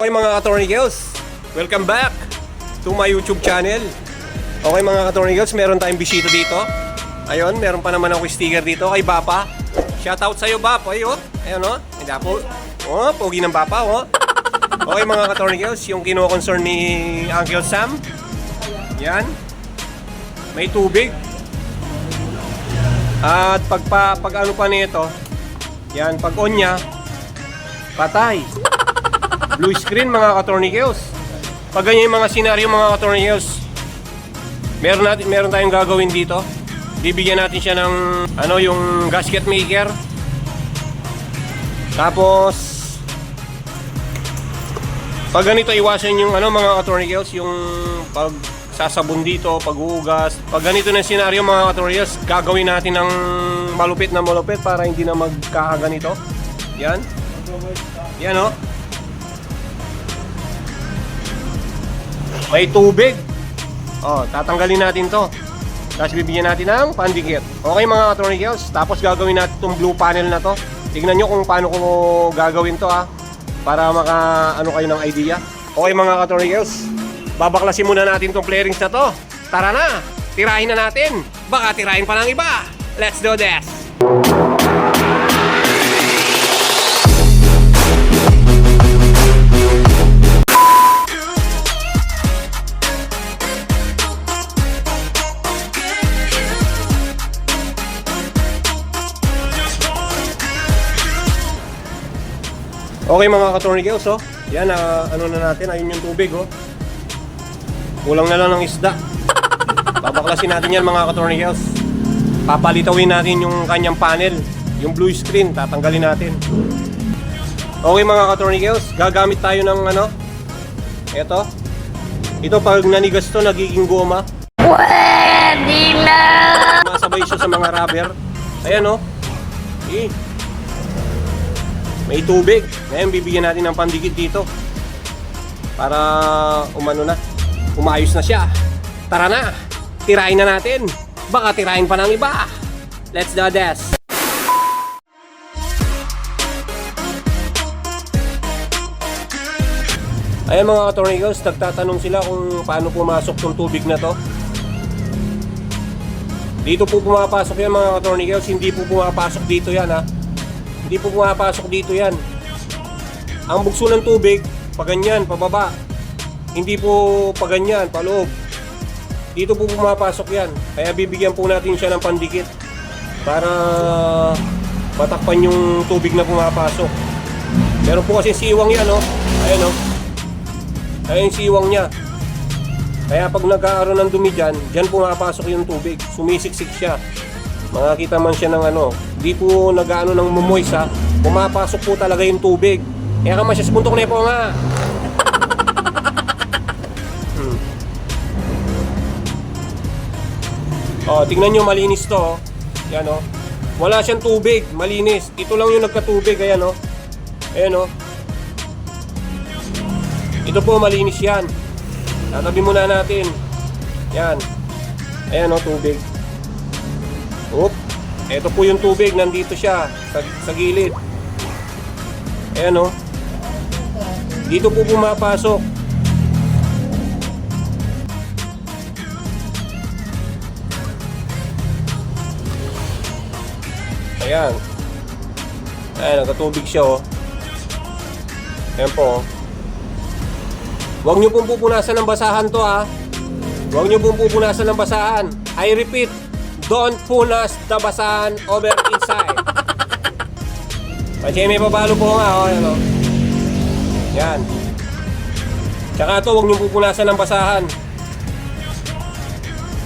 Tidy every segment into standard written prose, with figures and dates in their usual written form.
Okay mga ka-Attorney Girls, welcome back to my YouTube channel. Okay mga ka-Attorney Girls, meron tayong bisita dito. Ayun, meron pa naman ako sticker dito kay Bapa. Shoutout sa'yo Bap, ayun o. Hindi po. Oh, pogi ng Bapa, oh. Okay mga ka-Attorney Girls, yung kino-concern ni Uncle Sam. Yan. May tubig. At pag ano pa nito, yan, pag on niya, patay. Blue screen mga ka-Attorney Girls. Pag ganyan yung mga senaryo mga ka-Attorney Girls, meron tayong gagawin dito. Bibigyan natin siya ng yung gasket maker. Tapos pag ganito, iwasan yung mga ka-Attorney Girls, yung pag sasabon dito, pag-uugas. Pag ganito na senaryo mga ka-Attorney Girls, gagawin natin ng malupit para hindi na magkakaganito. Yan. Yan o. May tubig. Tatanggalin natin to. Tapos bibigyan natin ng pandikit. Okay mga ka-Attorney Girls, tapos gagawin natin itong blue panel na to. Tignan nyo kung paano ko gagawin to para kayo ng idea. Okay mga ka-Attorney Girls, babaklasin muna natin itong flarings na to. Tara na, tirahin na natin. Baka tirahin pa ng iba. Let's do this. Okay mga ka-Attorney Girls, yan, na natin, ayun yung tubig, kulang na lang ng isda. Babaklasin natin yan mga ka-Attorney Girls. Papalitawin natin yung kanyang panel, yung blue screen, tatanggalin natin. Okay mga ka-Attorney Girls, gagamit tayo ng ito pag nanigas to, nagiging goma. Pwede na! Masabay siya sa mga rubber. Ayan may tubig. Ngayon bibigyan natin ng pandikit dito para umayos na siya. Tara na, tirahin na natin. Baka tirahin pa ng iba. Let's do this. Ayan mga ka-Attorney Girls, nagtatanong sila kung paano pumasok tong tubig na to. Dito po pumapasok yan mga ka-Attorney Girls, hindi po pumapasok dito yan Hindi po pumapasok dito yan. Ang bugso ng tubig, paganyan, pababa. Hindi po paganyan, paloob. Dito po pumapasok yan. Kaya bibigyan po natin siya ng pandikit para matakpan yung tubig na pumapasok. Meron po kasi siwang yan, Ayan, Ayan yung siwang niya. Kaya pag nagkaaroon ng dumi dyan pumapasok yung tubig. Sumisiksik siya. Makakita man siya ng di po nag-ano ng mumoys pumapasok po talaga yung tubig. Kaya ka masya sa puntok na po nga. Tingnan nyo, malinis to. Yan wala siyang tubig, malinis. Ito lang yung nagkatubig, ayan Ayan ito po, malinis yan. Tatabi muna natin. Yan. Ayan tubig. Ito po yung tubig, nandito siya sa gilid. Ayan dito po pumapasok. Ayan. Ayan, nagkatubig siya Ayan po Huwag nyo pong pupunasan ng basahan to Huwag nyo pong pupunasan ng basahan. I repeat, don't punas the basahan over inside. Kasi may papalo po nga Yan. Tsaka ito, huwag nyo pupunasan ng basahan.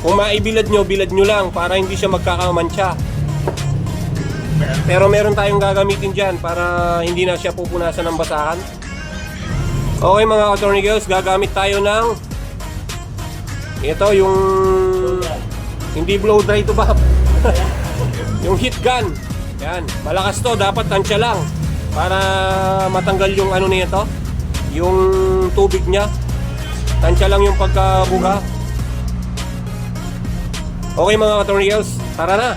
Kung maibilad nyo, bilad nyo lang para hindi siya magkakamantsa. Pero meron tayong gagamitin dyan para hindi na siya pupunasan ng basahan. Okay mga ka-Attorney Girls, gagamit tayo ng ito, yung hindi blow dry to ba? Yung heat gun. Yan, malakas to, dapat tansya lang para matanggal yung nito, yung tubig niya. Tansya lang yung pagkabuga. Okay mga ka-Attorney Girls, tara na.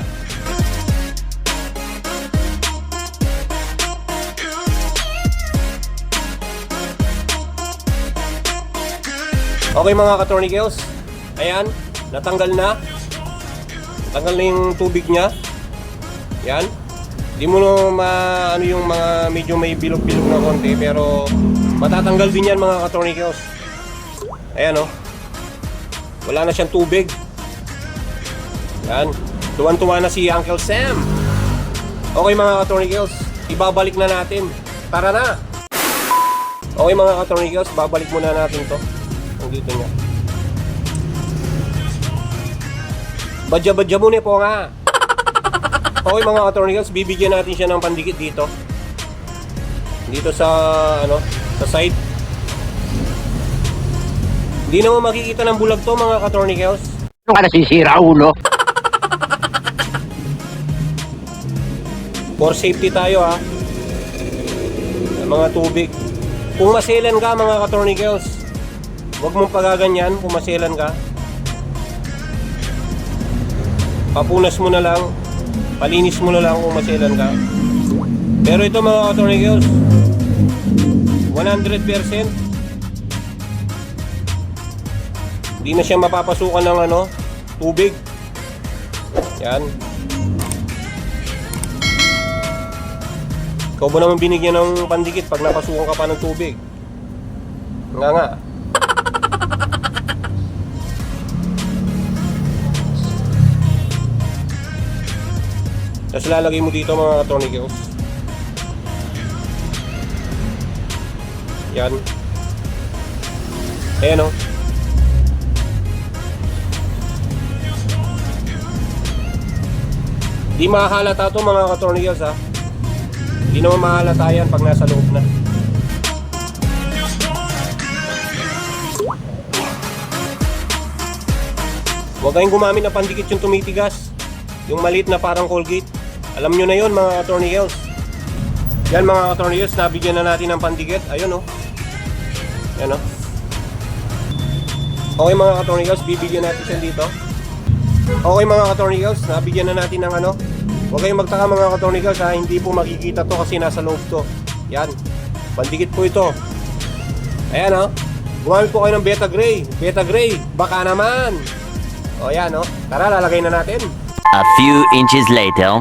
Okay mga ka-torniqueos, ayan, natanggal na. Natanggal na yung tubig niya. Yan. Di mo ano yung mga medyo may bilog-bilog na konti, pero matatanggal din yan mga ka-torniqueos. Ayan o. Wala na siyang tubig. Yan. Tuwan-tuwa na si Uncle Sam. Okay mga ka-torniqueos, ibabalik na natin. Tara na! Okay mga ka-torniqueos, babalik muna natin to. Dito nga. Badya-badya muna po nga. Okay mga ka-torniqueos, bibigyan natin siya ng pandikit dito. Dito sa ano, sa side. Hindi naman makikita ng bulag to mga ka-torniqueos. Ano ka nasisira, ulo? For safety tayo ha. Mga tubig. Kung maselan ka mga ka-torniqueos, huwag mong pagaganyan kung maselan ka. Papunas mo na lang, palinis mo na lang kung maselan ka. Pero ito mga ka-torniqueos, 100% hindi na siya mapapasukan ng ano, tubig. Yan. Ikaw ba naman binigyan ng pandikit pag napasukan ka pa ng tubig? Nga. Tapos lalagay mo dito mga ka-torniqueos. Yan. Ayan o. Di mahalata ito mga ka-torniqueos ha. Di naman mahalata yan pag nasa loob na. Huwag kayong gumamit na pandikit yung tumitigas. Yung maliit na parang Colgate. Alam nyo na yun mga ka-torniqueos. Yan mga ka-torniqueos, nabigyan na natin ng pandikit. Ayun o. Yan o. Okay mga ka-torniqueos, bibigyan natin siya dito. Okay mga ka-torniqueos, nabigyan na natin ng ano. Huwag kayong magtaka mga ka-torniqueos ha. Hindi po makikita to kasi nasa loob to. Yan. Pandikit po ito. Ayan o. Gumamit po kayo ng Beta Gray. Beta Gray, baka naman. O yan o. Tara, lalagay na natin. A few inches later.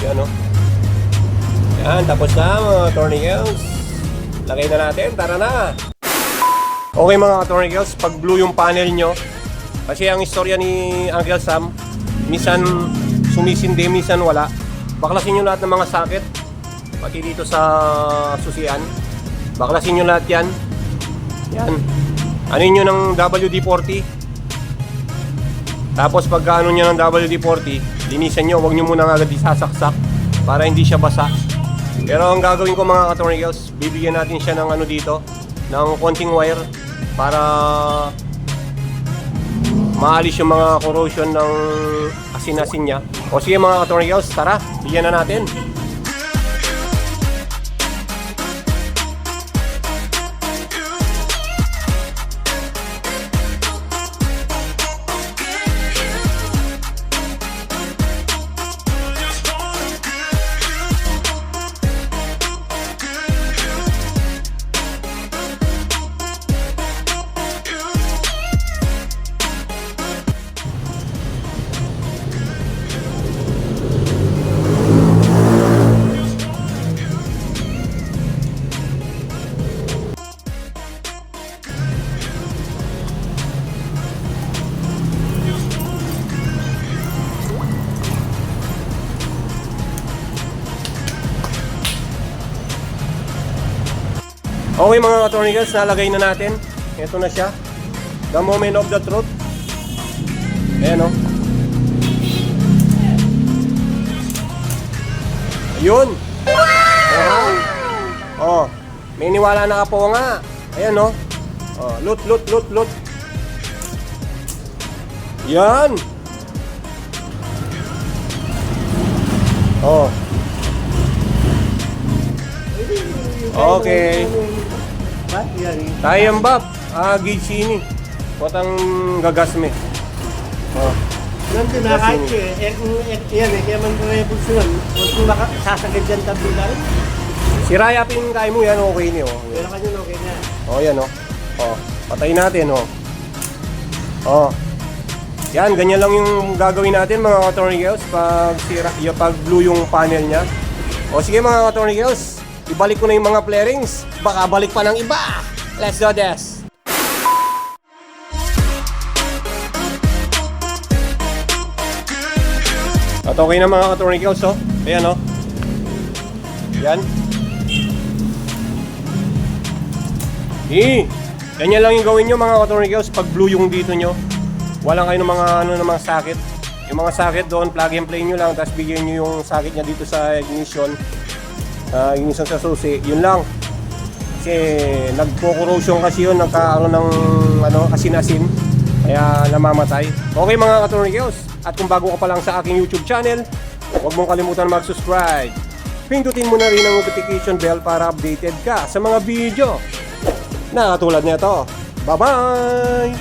Yan o. Yan, tapos na mga torniqueos. Lagay na natin, tara na. Okay mga torniqueos, pag blue yung panel nyo, kasi ang istorya ni Uncle Sam, minsan sumisindi, minsan wala. Baklasin nyo lahat ng mga socket, pati dito sa susian. Baklasin nyo lahat yan. Yan. Ano nyo ng WD-40. Tapos pagka ano nyo ng WD-40, linisan nyo, huwag nyo muna agad isasaksak para hindi siya basa. Pero ang gagawin ko mga ka-torniqueos, bibigyan natin siya ng ano dito, ng konting wire para maalis yung mga corrosion ng asin-asin niya. O sige mga ka-torniqueos, tara, bigyan na natin. Okay mga ka-torniqueos, nalagay na natin. Ito na siya. The moment of the truth. Ayan o. Ayun. Oh, may niwala na ka po nga. Ayan o. Oh, loot. Yan. Oh. Okay. Ba't yan? Tayang bab. Gauge ini. Kotang gagasme. Oh. Nandun na kahit yan kaya man revolution. Huwag mo sasagad dyan tabila rin. Si Rayapin kaya mo yan, okay niyo. Pero kanyo okay na. Oh, yan oh. Oh, patayin natin oh. Oh. Yan, ganyan lang yung gagawin natin mga ka-tornigels pag blue yung panel niya. O sige mga ka-tornigels, ibalik ko na yung mga flarings. Baka balik pa ng iba. Let's do this. At okay na mga ka-tornigels oh. Ayan oh. Yan. Ganyan lang yung gawin nyo mga ka-tornigels pag blue yung dito nyo. Walang kayo ng mga ng mga socket. Yung mga socket doon, plug and play nyo lang, tapos bigyan nyo yung socket niya dito sa ignition. Ignition sa susi, yun lang. Kasi nagpo-corrosion kasi yun, nagkaroon ng asin-asin. Kaya namamatay. Okay mga ka-tornigels, at kung bago ka pa lang sa aking YouTube channel, huwag mong kalimutan mag-subscribe. Pindutin mo na rin ang notification bell para updated ka sa mga video na tulad nito. Bye-bye!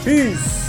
Peace!